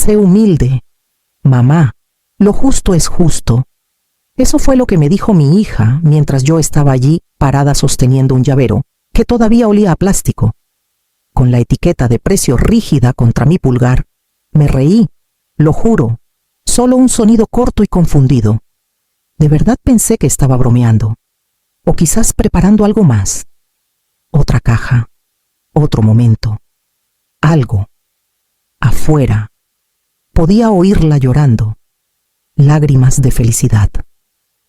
Sé humilde. Mamá, lo justo es justo. Eso fue lo que me dijo mi hija mientras yo estaba allí parada sosteniendo un llavero que todavía olía a plástico. Con la etiqueta de precio rígida contra mi pulgar, me reí, lo juro, solo un sonido corto y confundido. De verdad pensé que estaba bromeando, o quizás preparando algo más. Otra caja, otro momento, algo. Afuera, podía oírla llorando, lágrimas de felicidad.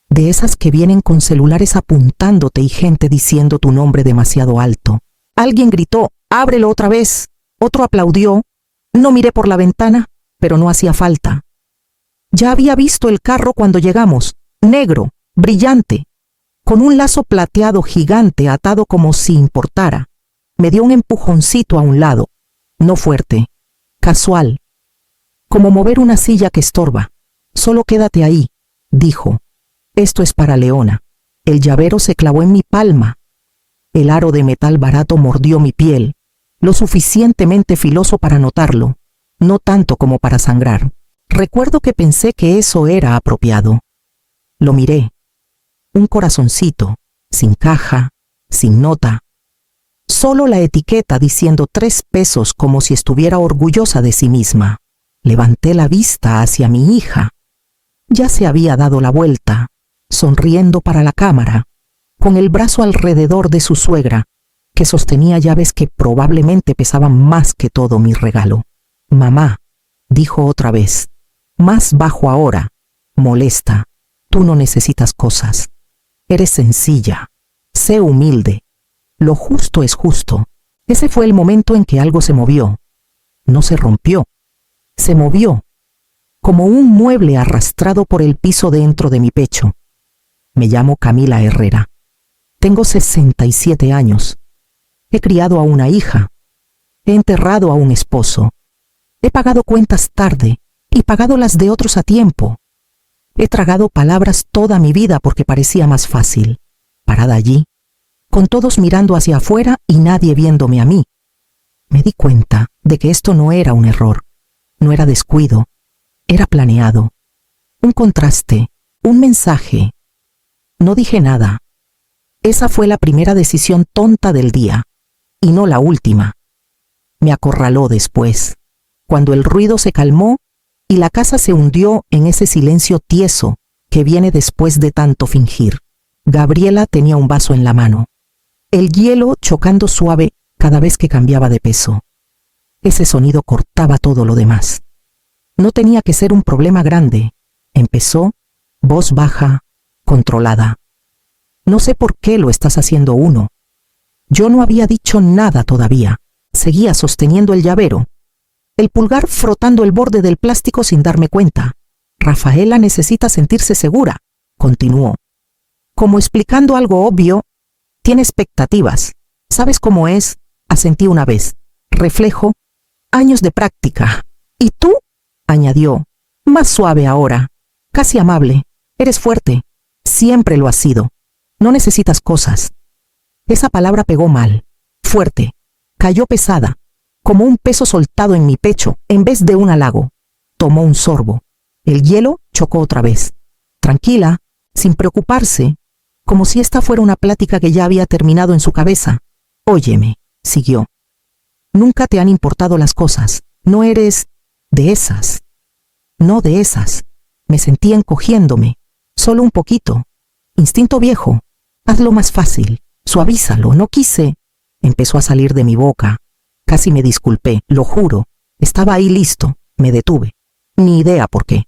De esas que vienen con celulares apuntándote y gente diciendo tu nombre demasiado alto. Alguien gritó, ¡ábrelo otra vez! Otro aplaudió. No miré por la ventana, pero no hacía falta. Ya había visto el carro cuando llegamos, negro, brillante, con un lazo plateado gigante atado como si importara. Me dio un empujoncito a un lado, no fuerte, casual, como mover una silla que estorba. Solo quédate ahí, dijo. Esto es para Leona. El llavero se clavó en mi palma. El aro de metal barato mordió mi piel, lo suficientemente filoso para notarlo, no tanto como para sangrar. Recuerdo que pensé que eso era apropiado. Lo miré. Un corazoncito, sin caja, sin nota. Solo la etiqueta diciendo 3 pesos como si estuviera orgullosa de sí misma. Levanté la vista hacia mi hija. Ya se había dado la vuelta, sonriendo para la cámara, con el brazo alrededor de su suegra, que sostenía llaves que probablemente pesaban más que todo mi regalo. Mamá, dijo otra vez, más bajo ahora, molesta, tú no necesitas cosas. Eres sencilla, sé humilde. Lo justo es justo. Ese fue el momento en que algo se movió. No se rompió, se movió, como un mueble arrastrado por el piso dentro de mi pecho. Me llamo Camila Herrera. Tengo 67 años. He criado a una hija. He enterrado a un esposo. He pagado cuentas tarde y pagado las de otros a tiempo. He tragado palabras toda mi vida porque parecía más fácil. Parada allí, con todos mirando hacia afuera y nadie viéndome a mí. Me di cuenta de que esto no era un error, no era descuido, era planeado. Un contraste, un mensaje. No dije nada. Esa fue la primera decisión tonta del día, y no la última. Me acorraló después, cuando el ruido se calmó y la casa se hundió en ese silencio tieso que viene después de tanto fingir. Gabriela tenía un vaso en la mano, el hielo chocando suave cada vez que cambiaba de peso. Ese sonido cortaba todo lo demás. No tenía que ser un problema grande. Empezó, voz baja, controlada. No sé por qué lo estás haciendo uno. Yo no había dicho nada todavía. Seguía sosteniendo el llavero, el pulgar frotando el borde del plástico sin darme cuenta. Rafaela necesita sentirse segura, continuó. Como explicando algo obvio, tiene expectativas. ¿Sabes cómo es? Asentí una vez. Reflejo, años de práctica. ¿Y tú? Añadió, más suave ahora, casi amable. Eres fuerte. Siempre lo has sido. No necesitas cosas. Esa palabra pegó mal. Fuerte. Cayó pesada, como un peso soltado en mi pecho en vez de un halago. Tomó un sorbo. El hielo chocó otra vez. Tranquila, sin preocuparse, como si esta fuera una plática que ya había terminado en su cabeza. Óyeme, siguió. Nunca te han importado las cosas. No eres de esas. No de esas. Me sentí encogiéndome. Solo un poquito. Instinto viejo. Hazlo más fácil. Suavízalo. No quise. Empezó a salir de mi boca. Casi me disculpé, lo juro. Estaba ahí listo. Me detuve. Ni idea por qué.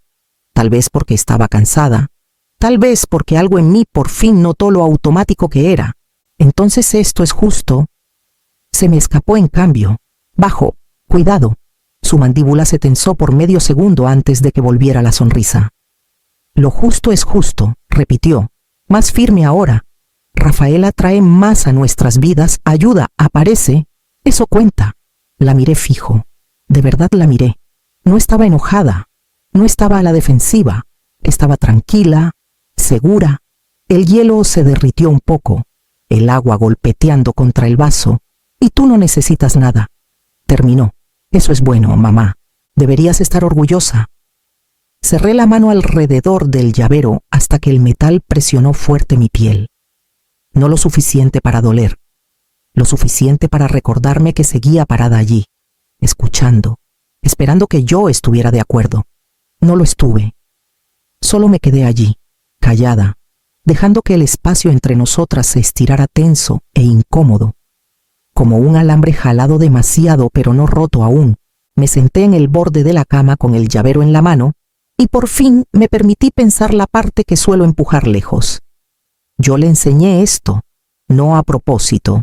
Tal vez porque estaba cansada. Tal vez porque algo en mí por fin notó lo automático que era. Entonces esto es justo. Se me escapó en cambio. Bajo. Cuidado. Su mandíbula se tensó por medio segundo antes de que volviera la sonrisa. Lo justo es justo, repitió. Más firme ahora. Rafaela trae más a nuestras vidas, ayuda, aparece. Eso cuenta. La miré fijo. De verdad la miré. No estaba enojada. No estaba a la defensiva. Estaba tranquila, segura. El hielo se derritió un poco. El agua golpeteando contra el vaso. Y tú no necesitas nada. Terminó. Eso es bueno, mamá. Deberías estar orgullosa. Cerré la mano alrededor del llavero hasta que el metal presionó fuerte mi piel. No lo suficiente para doler, lo suficiente para recordarme que seguía parada allí, escuchando, esperando que yo estuviera de acuerdo. No lo estuve. Solo me quedé allí, callada, dejando que el espacio entre nosotras se estirara tenso e incómodo. Como un alambre jalado demasiado pero no roto aún, me senté en el borde de la cama con el llavero en la mano y por fin me permití pensar la parte que suelo empujar lejos. Yo le enseñé esto, no a propósito,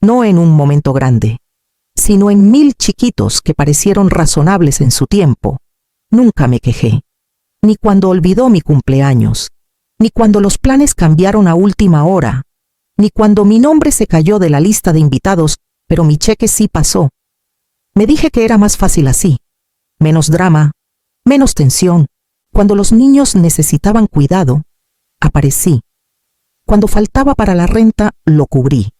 no en un momento grande, sino en 1000 chiquitos que parecieron razonables en su tiempo. Nunca me quejé, ni cuando olvidó mi cumpleaños, ni cuando los planes cambiaron a última hora, ni cuando mi nombre se cayó de la lista de invitados, pero mi cheque sí pasó. Me dije que era más fácil así, menos drama, menos tensión. Cuando los niños necesitaban cuidado, aparecí. Cuando faltaba para la renta, lo cubrí.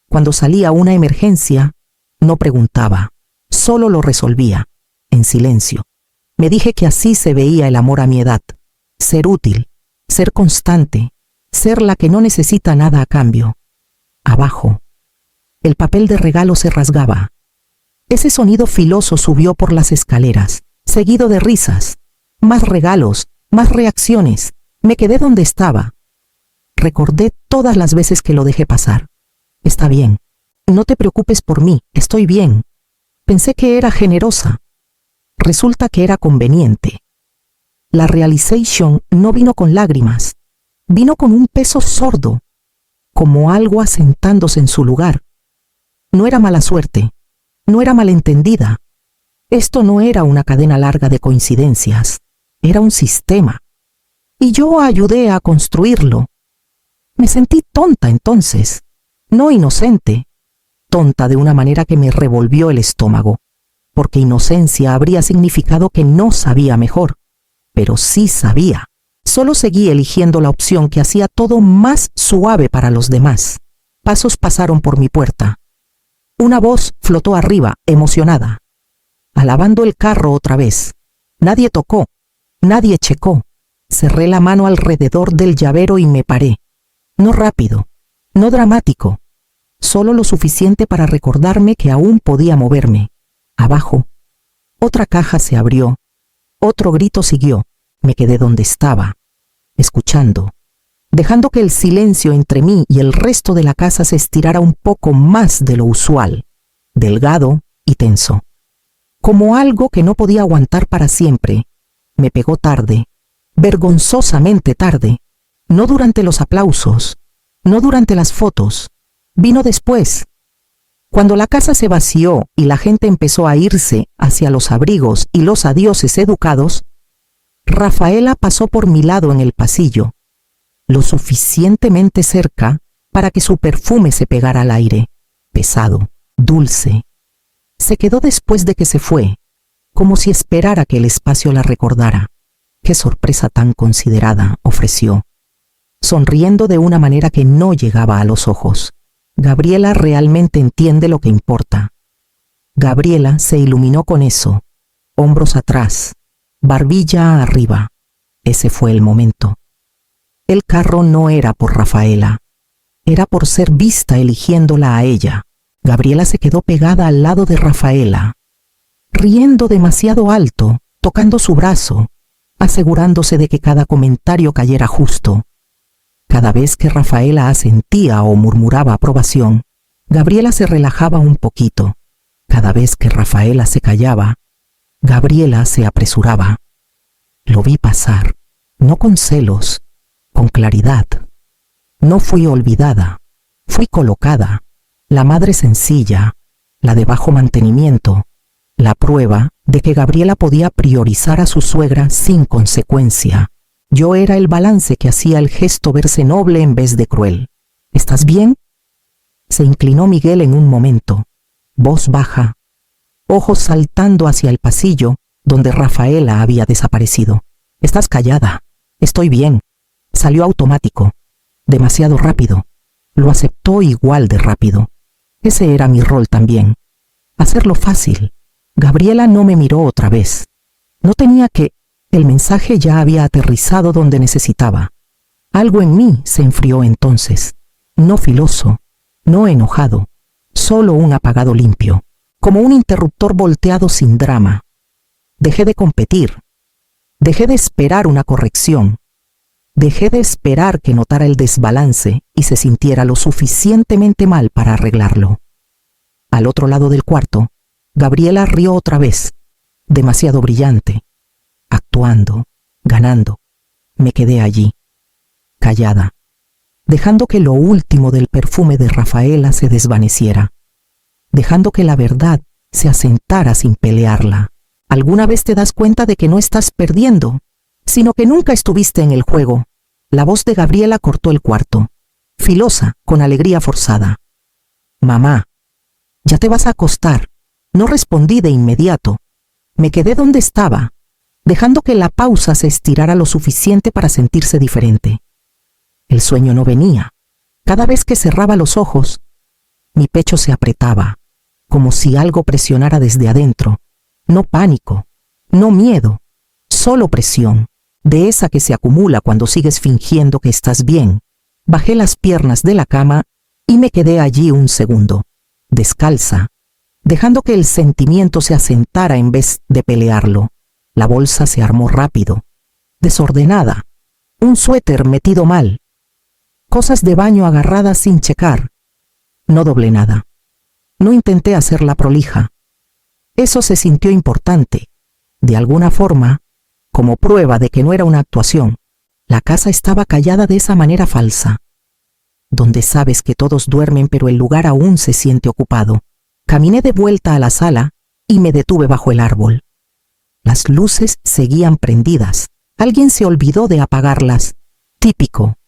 Cuando salía una emergencia, no preguntaba, solo lo resolvía, en silencio. Me dije que así se veía el amor a mi edad. Ser útil, ser constante, ser la que no necesita nada a cambio. Abajo, el papel de regalo se rasgaba. Ese sonido filoso subió por las escaleras, seguido de risas. Más regalos, más reacciones. Me quedé donde estaba. Recordé todas las veces que lo dejé pasar. Está bien. No te preocupes por mí, estoy bien. Pensé que era generosa. Resulta que era conveniente. La realization no vino con lágrimas. Vino con un peso sordo, como algo asentándose en su lugar. No era mala suerte. No era malentendida. Esto no era una cadena larga de coincidencias. Era un sistema. Y yo ayudé a construirlo. Me sentí tonta entonces, no inocente. Tonta de una manera que me revolvió el estómago, porque inocencia habría significado que no sabía mejor. Pero sí sabía. Solo seguí eligiendo la opción que hacía todo más suave para los demás. Pasos pasaron por mi puerta. Una voz flotó arriba, emocionada. Alabando el carro otra vez. Nadie tocó, nadie checó. Cerré la mano alrededor del llavero y me paré. No rápido, no dramático, solo lo suficiente para recordarme que aún podía moverme. Abajo, otra caja se abrió, otro grito siguió. Me quedé donde estaba, escuchando, dejando que el silencio entre mí y el resto de la casa se estirara un poco más de lo usual, delgado y tenso. Como algo que no podía aguantar para siempre, me pegó tarde, vergonzosamente tarde. No durante los aplausos, no durante las fotos, vino después. Cuando la casa se vació y la gente empezó a irse hacia los abrigos y los adioses educados, Rafaela pasó por mi lado en el pasillo, lo suficientemente cerca para que su perfume se pegara al aire, pesado, dulce. Se quedó después de que se fue, como si esperara que el espacio la recordara. Qué sorpresa tan considerada, ofreció, sonriendo de una manera que no llegaba a los ojos. Gabriela realmente entiende lo que importa. Gabriela se iluminó con eso, hombros atrás, barbilla arriba. Ese fue el momento. El carro no era por Rafaela, era por ser vista eligiéndola a ella. Gabriela se quedó pegada al lado de Rafaela, riendo demasiado alto, tocando su brazo, asegurándose de que cada comentario cayera justo. Cada vez que Rafaela asentía o murmuraba aprobación, Gabriela se relajaba un poquito. Cada vez que Rafaela se callaba, Gabriela se apresuraba. Lo vi pasar, no con celos, con claridad. No fui olvidada, fui colocada, la madre sencilla, la de bajo mantenimiento, la prueba de que Gabriela podía priorizar a su suegra sin consecuencia. Yo era el balance que hacía el gesto verse noble en vez de cruel. ¿Estás bien? Se inclinó Miguel en un momento, voz baja, ojos saltando hacia el pasillo donde Rafaela había desaparecido. Estás callada. Estoy bien. Salió automático. Demasiado rápido. Lo aceptó igual de rápido. Ese era mi rol también. Hacerlo fácil. Gabriela no me miró otra vez. No tenía que. El mensaje ya había aterrizado donde necesitaba. Algo en mí se enfrió entonces. No filoso, no enojado, solo un apagado limpio, como un interruptor volteado sin drama. Dejé de competir. Dejé de esperar una corrección. Dejé de esperar que notara el desbalance y se sintiera lo suficientemente mal para arreglarlo. Al otro lado del cuarto, Gabriela rió otra vez, demasiado brillante, actuando, ganando. Me quedé allí, callada, dejando que lo último del perfume de Rafaela se desvaneciera, dejando que la verdad se asentara sin pelearla. ¿Alguna vez te das cuenta de que no estás perdiendo, sino que nunca estuviste en el juego? La voz de Gabriela cortó el cuarto, filosa, con alegría forzada. Mamá, ya te vas a acostar. No respondí de inmediato. Me quedé donde estaba, dejando que la pausa se estirara lo suficiente para sentirse diferente. El sueño no venía. Cada vez que cerraba los ojos, mi pecho se apretaba, como si algo presionara desde adentro. No pánico, no miedo, solo presión, de esa que se acumula cuando sigues fingiendo que estás bien. Bajé las piernas de la cama y me quedé allí un segundo, descalza, dejando que el sentimiento se asentara en vez de pelearlo. La bolsa se armó rápido, desordenada, un suéter metido mal, cosas de baño agarradas sin checar. No doblé nada. No intenté hacerla prolija. Eso se sintió importante. De alguna forma, como prueba de que no era una actuación, la casa estaba callada de esa manera falsa, donde sabes que todos duermen pero el lugar aún se siente ocupado. Caminé de vuelta a la sala y me detuve bajo el árbol. Las luces seguían prendidas. Alguien se olvidó de apagarlas. Típico.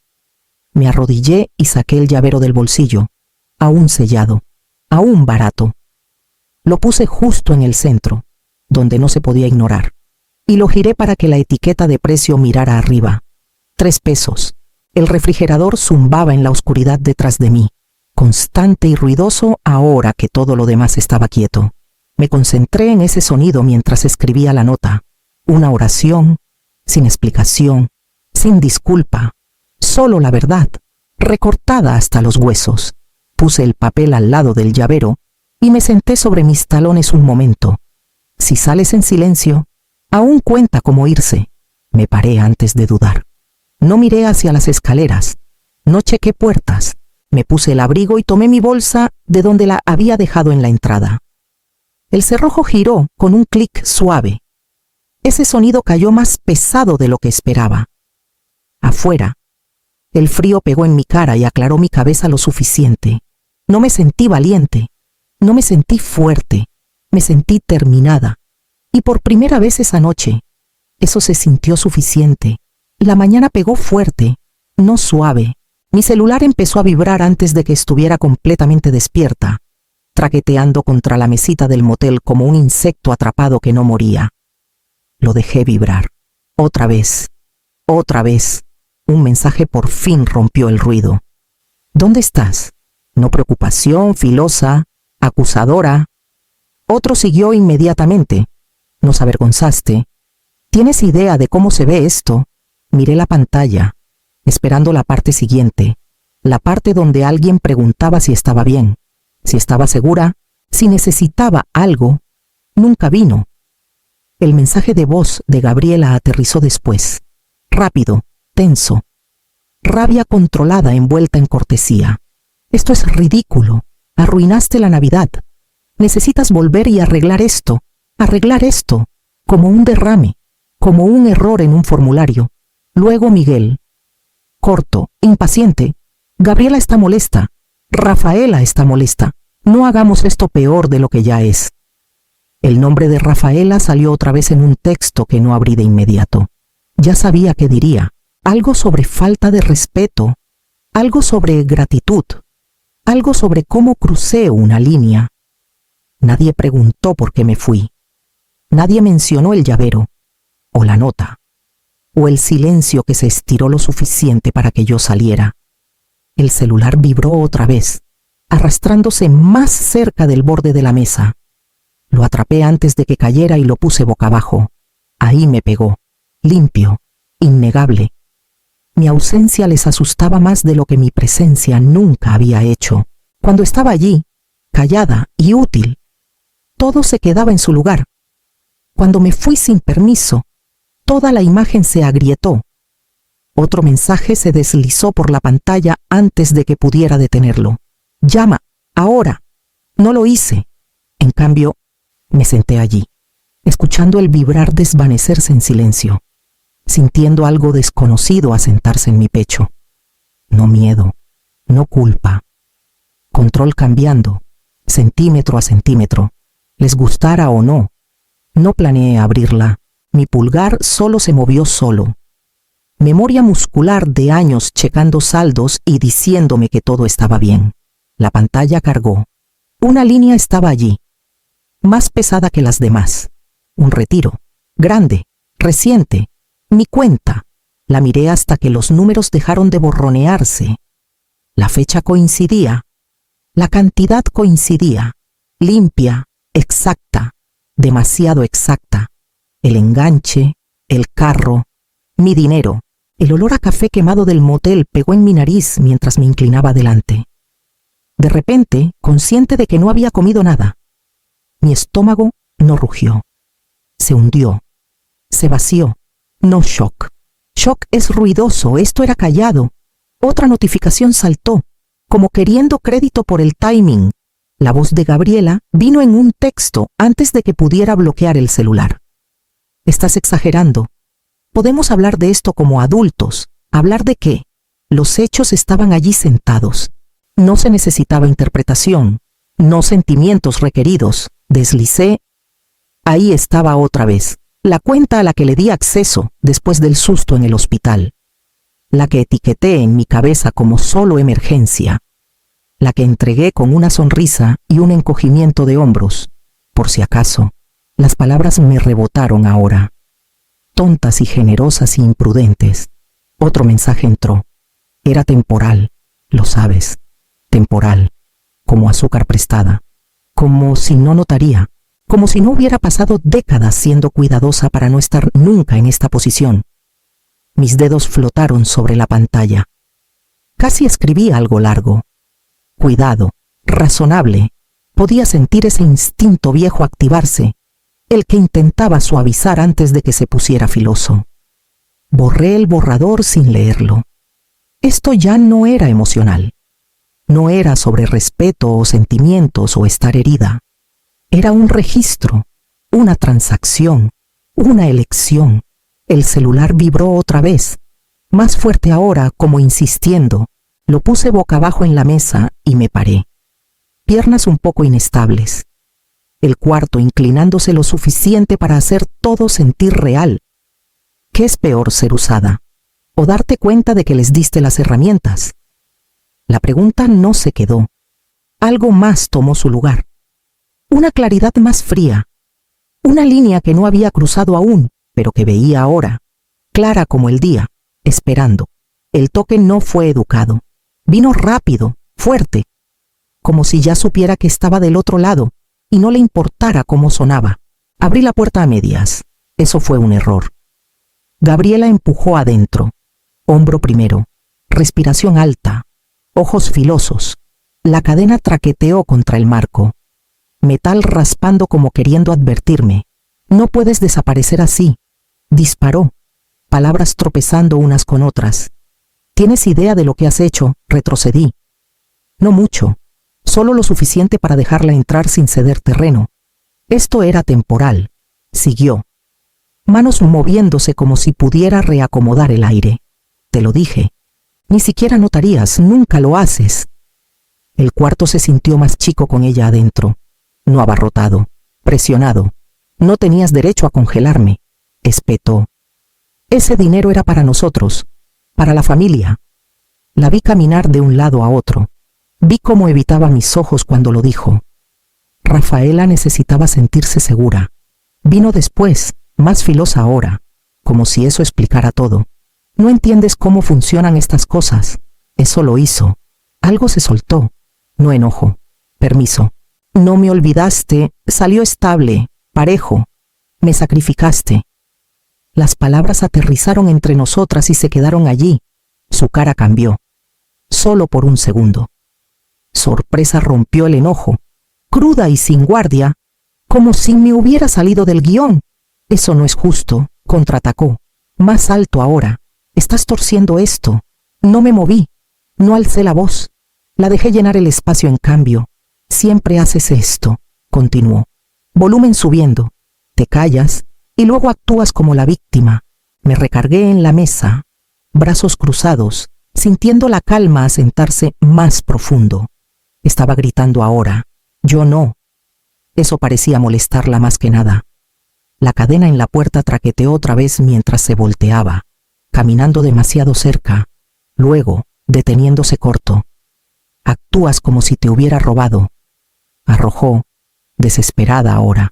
Me arrodillé y saqué el llavero del bolsillo, aún sellado, aún barato. Lo puse justo en el centro, donde no se podía ignorar, y lo giré para que la etiqueta de precio mirara arriba. 3 pesos. El refrigerador zumbaba en la oscuridad detrás de mí, constante y ruidoso ahora que todo lo demás estaba quieto. Me concentré en ese sonido mientras escribía la nota. Una oración, sin explicación, sin disculpa, solo la verdad, recortada hasta los huesos. Puse el papel al lado del llavero y me senté sobre mis talones un momento. Si sales en silencio, aún cuenta como irse. Me paré antes de dudar. No miré hacia las escaleras, no chequé puertas. Me puse el abrigo y tomé mi bolsa de donde la había dejado en la entrada. El cerrojo giró con un clic suave. Ese sonido cayó más pesado de lo que esperaba. Afuera, el frío pegó en mi cara y aclaró mi cabeza lo suficiente. No me sentí valiente, no me sentí fuerte, me sentí terminada. Y por primera vez esa noche, eso se sintió suficiente. La mañana pegó fuerte, no suave. Mi celular empezó a vibrar antes de que estuviera completamente despierta, traqueteando contra la mesita del motel como un insecto atrapado que no moría. Lo dejé vibrar. Otra vez. Un mensaje por fin rompió el ruido. ¿Dónde estás? No preocupación, filosa, acusadora. Otro siguió inmediatamente. Nos avergonzaste. ¿Tienes idea de cómo se ve esto? Miré la pantalla, esperando la parte siguiente, la parte donde alguien preguntaba si estaba bien, si estaba segura, si necesitaba algo. Nunca vino. El mensaje de voz de Gabriela aterrizó después, rápido, tenso. Rabia controlada envuelta en cortesía. Esto es ridículo. Arruinaste la Navidad. Necesitas volver y arreglar esto, como un derrame, como un error en un formulario. Luego Miguel. Corto, impaciente. Gabriela está molesta. Rafaela está molesta. No hagamos esto peor de lo que ya es. El nombre de Rafaela salió otra vez en un texto que no abrí de inmediato. Ya sabía qué diría. Algo sobre falta de respeto. Algo sobre gratitud. Algo sobre cómo crucé una línea. Nadie preguntó por qué me fui. Nadie mencionó el llavero, o la nota, o el silencio que se estiró lo suficiente para que yo saliera. El celular vibró otra vez, arrastrándose más cerca del borde de la mesa. Lo atrapé antes de que cayera y lo puse boca abajo. Ahí me pegó, limpio, innegable. Mi ausencia les asustaba más de lo que mi presencia nunca había hecho. Cuando estaba allí, callada y útil, todo se quedaba en su lugar. Cuando me fui sin permiso, toda la imagen se agrietó. Otro mensaje se deslizó por la pantalla antes de que pudiera detenerlo. Llama, ahora. No lo hice. En cambio, me senté allí, escuchando el vibrar desvanecerse en silencio, sintiendo algo desconocido asentarse en mi pecho. No miedo, no culpa. Control cambiando, centímetro a centímetro, les gustara o no. No planeé abrirla. Mi pulgar solo se movió solo. Memoria muscular de años checando saldos y diciéndome que todo estaba bien. La pantalla cargó. Una línea estaba allí, más pesada que las demás. Un retiro, grande, reciente. Mi cuenta. La miré hasta que los números dejaron de borronearse. La fecha coincidía. La cantidad coincidía. Limpia, exacta, demasiado exacta. El enganche, el carro, mi dinero. El olor a café quemado del motel pegó en mi nariz mientras me inclinaba adelante. De repente, consciente de que no había comido nada, mi estómago no rugió. Se hundió. Se vació. No shock. Shock es ruidoso, esto era callado. Otra notificación saltó, como queriendo crédito por el timing. La voz de Gabriela vino en un texto antes de que pudiera bloquear el celular. Estás exagerando. Podemos hablar de esto como adultos. ¿Hablar de qué? Los hechos estaban allí sentados. No se necesitaba interpretación, no sentimientos requeridos. Deslicé. Ahí estaba otra vez, la cuenta a la que le di acceso después del susto en el hospital. La que etiqueté en mi cabeza como solo emergencia. La que entregué con una sonrisa y un encogimiento de hombros. Por si acaso, las palabras me rebotaron ahora. Tontas y generosas y imprudentes. Otro mensaje entró. Era temporal, lo sabes. Temporal, como azúcar prestada. Como si no notaría, como si no hubiera pasado décadas siendo cuidadosa para no estar nunca en esta posición. Mis dedos flotaron sobre la pantalla. Casi escribí algo largo. Cuidado, razonable. Podía sentir ese instinto viejo activarse, el que intentaba suavizar antes de que se pusiera filoso. Borré el borrador sin leerlo. Esto ya no era emocional. No era sobre respeto o sentimientos o estar herida. Era un registro, una transacción, una elección. El celular vibró otra vez, más fuerte ahora, como insistiendo. Lo puse boca abajo en la mesa y me paré. Piernas un poco inestables. El cuarto inclinándose lo suficiente para hacer todo sentir real. ¿Qué es peor, ser usada? ¿O darte cuenta de que les diste las herramientas? La pregunta no se quedó. Algo más tomó su lugar. Una claridad más fría. Una línea que no había cruzado aún, pero que veía ahora. Clara como el día, esperando. El toque no fue educado. Vino rápido, fuerte. Como si ya supiera que estaba del otro lado y no le importara cómo sonaba. Abrí la puerta a medias. Eso fue un error. Gabriela empujó adentro. Hombro primero. Respiración alta. Ojos filosos. La cadena traqueteó contra el marco. Metal raspando como queriendo advertirme. No puedes desaparecer así. Disparó. Palabras tropezando unas con otras. ¿Tienes idea de lo que has hecho? Retrocedí. No mucho. Solo lo suficiente para dejarla entrar sin ceder terreno. Esto era temporal. Siguió. Manos moviéndose como si pudiera reacomodar el aire. Te lo dije. Ni siquiera notarías, nunca lo haces. El cuarto se sintió más chico con ella adentro. No abarrotado, presionado. No tenías derecho a congelarme. Espetó. Ese dinero era para nosotros, para la familia. La vi caminar de un lado a otro. Vi cómo evitaba mis ojos cuando lo dijo. Rafaela necesitaba sentirse segura. Vino después, más filosa ahora, como si eso explicara todo. No entiendes cómo funcionan estas cosas. Eso lo hizo. Algo se soltó. No enojo. Permiso. No me olvidaste, salió estable, parejo. Me sacrificaste. Las palabras aterrizaron entre nosotras y se quedaron allí. Su cara cambió. Solo por un segundo. Sorpresa rompió el enojo. Cruda y sin guardia, como si me hubiera salido del guión. Eso no es justo, contraatacó. Más alto ahora. Estás torciendo esto. No me moví. No alcé la voz. La dejé llenar el espacio en cambio. Siempre haces esto, continuó. Volumen subiendo. Te callas y luego actúas como la víctima. Me recargué en la mesa, brazos cruzados, sintiendo la calma asentarse más profundo. Estaba gritando ahora. Yo no. Eso parecía molestarla más que nada. La cadena en la puerta traqueteó otra vez mientras se volteaba, caminando demasiado cerca, luego deteniéndose corto. Actúas como si te hubiera robado. Arrojó, desesperada ahora,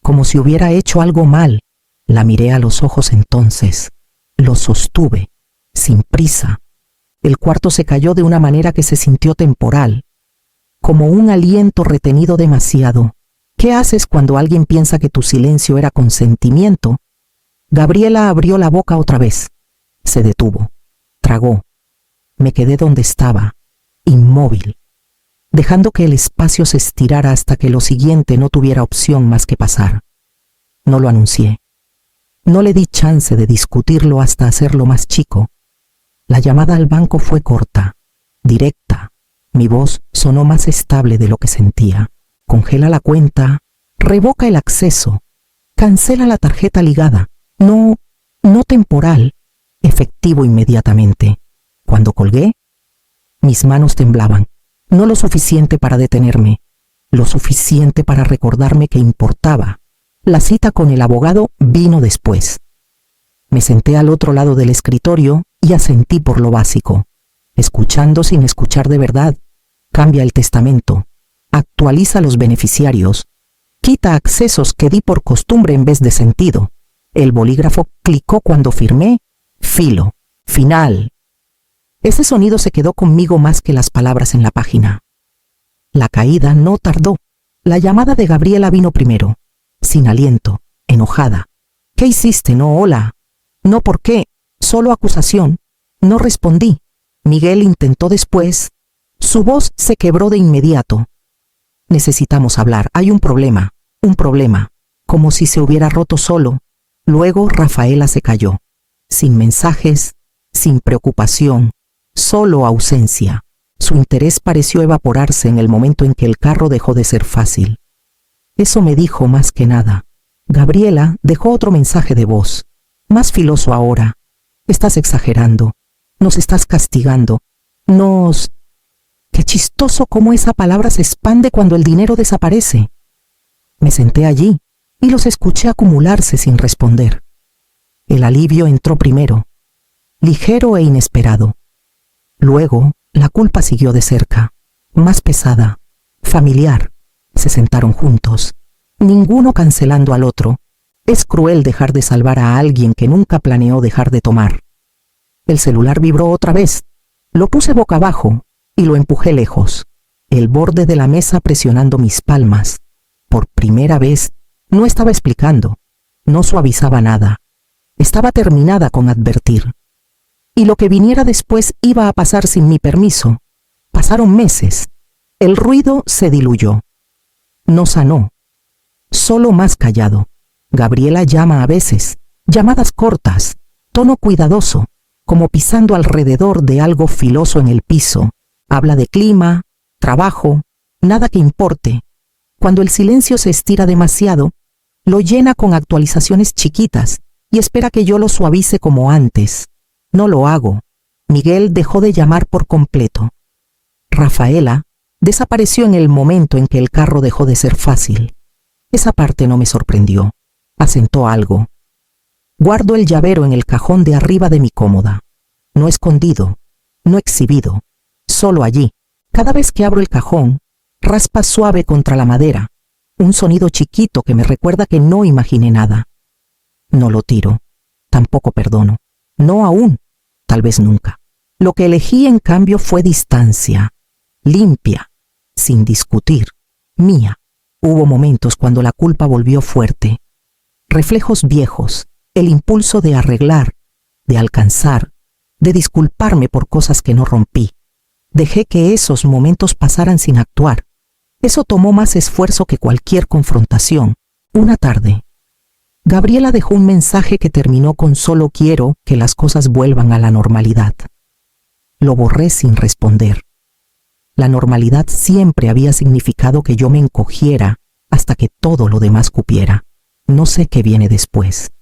como si hubiera hecho algo mal. La miré a los ojos entonces. Lo sostuve, sin prisa. El cuarto se cayó de una manera que se sintió temporal, como un aliento retenido demasiado. ¿Qué haces cuando alguien piensa que tu silencio era consentimiento? Gabriela abrió la boca otra vez. Se detuvo. Tragó. Me quedé donde estaba, inmóvil, dejando que el espacio se estirara hasta que lo siguiente no tuviera opción más que pasar. No lo anuncié. No le di chance de discutirlo hasta hacerlo más chico. La llamada al banco fue corta, directa. Mi voz sonó más estable de lo que sentía. Congela la cuenta, revoca el acceso, cancela la tarjeta ligada. No temporal, efectivo inmediatamente. Cuando colgué, mis manos temblaban. No lo suficiente para detenerme, lo suficiente para recordarme que importaba. La cita con el abogado vino después. Me senté al otro lado del escritorio y asentí por lo básico. Escuchando sin escuchar de verdad. Cambia el testamento. Actualiza los beneficiarios. Quita accesos que di por costumbre en vez de sentido. El bolígrafo clicó cuando firmé. Filo. Final. Ese sonido se quedó conmigo más que las palabras en la página. La caída no tardó. La llamada de Gabriela vino primero. Sin aliento, enojada. ¿Qué hiciste? No, hola. No, ¿por qué? Solo acusación. No respondí. Miguel intentó después. Su voz se quebró de inmediato. Necesitamos hablar. Hay un problema. Como si se hubiera roto solo. Luego Rafaela se cayó. Sin mensajes, sin preocupación, solo ausencia. Su interés pareció evaporarse en el momento en que el carro dejó de ser fácil. Eso me dijo más que nada. Gabriela dejó otro mensaje de voz, más filoso ahora. Estás exagerando. Nos estás castigando. Qué chistoso cómo esa palabra se expande cuando el dinero desaparece. Me senté allí y los escuché acumularse sin responder. El alivio entró primero, ligero e inesperado. Luego, la culpa siguió de cerca, más pesada, familiar. Se sentaron juntos, ninguno cancelando al otro. Es cruel dejar de salvar a alguien que nunca planeó dejar de tomar. El celular vibró otra vez. Lo puse boca abajo y lo empujé lejos, el borde de la mesa presionando mis palmas. Por primera vez, no estaba explicando, no suavizaba nada. Estaba terminada con advertir. Y lo que viniera después iba a pasar sin mi permiso. Pasaron meses. El ruido se diluyó. No sanó. Solo más callado. Gabriela llama a veces, llamadas cortas, tono cuidadoso, como pisando alrededor de algo filoso en el piso. Habla de clima, trabajo, nada que importe. Cuando el silencio se estira demasiado, lo llena con actualizaciones chiquitas y espera que yo lo suavice como antes. No lo hago. Miguel dejó de llamar por completo. Rafaela desapareció en el momento en que el carro dejó de ser fácil. Esa parte no me sorprendió. Asentó algo. Guardo el llavero en el cajón de arriba de mi cómoda. No escondido, no exhibido, solo allí. Cada vez que abro el cajón, raspa suave contra la madera, un sonido chiquito que me recuerda que no imaginé nada. No lo tiro, tampoco perdono, no aún, tal vez nunca. Lo que elegí en cambio fue distancia, limpia, sin discutir, mía. Hubo momentos cuando la culpa volvió fuerte. Reflejos viejos, el impulso de arreglar, de alcanzar, de disculparme por cosas que no rompí. Dejé que esos momentos pasaran sin actuar. Eso tomó más esfuerzo que cualquier confrontación. Una tarde, Gabriela dejó un mensaje que terminó con "solo quiero que las cosas vuelvan a la normalidad". Lo borré sin responder. La normalidad siempre había significado que yo me encogiera hasta que todo lo demás cupiera. No sé qué viene después.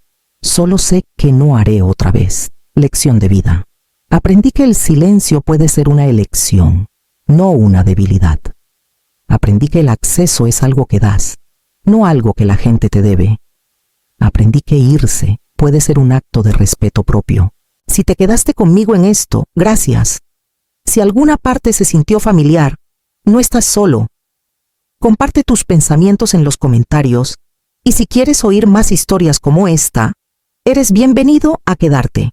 Solo sé que no haré otra vez. Lección de vida. Aprendí que el silencio puede ser una elección, no una debilidad. Aprendí que el acceso es algo que das, no algo que la gente te debe. Aprendí que irse puede ser un acto de respeto propio. Si te quedaste conmigo en esto, gracias. Si alguna parte se sintió familiar, no estás solo. Comparte tus pensamientos en los comentarios y si quieres oír más historias como esta, eres bienvenido a quedarte.